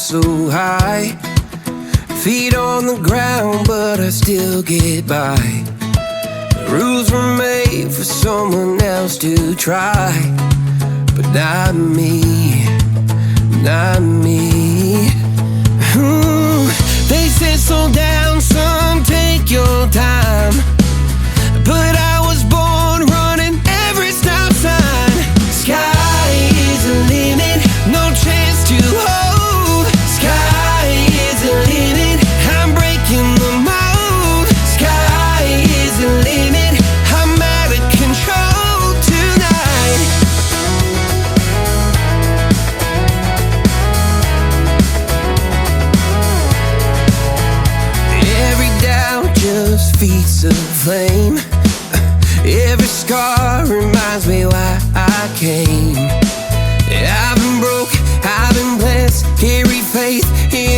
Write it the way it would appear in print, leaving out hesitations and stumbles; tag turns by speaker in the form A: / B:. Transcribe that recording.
A: so high. Feet on the ground, but I still get by. The rules were made for someone else to try, but not me, not me. They said slow down, son, take your time, but I was born running every stop sign. Sky is the limit, no chance to hold. Sky is the limit, I'm breaking the mold. Sky is the limit, I'm out of control tonight. Every doubt just feeds the flame. Every scar reminds me why I came. I've been broke, I've been blessed, carry faith in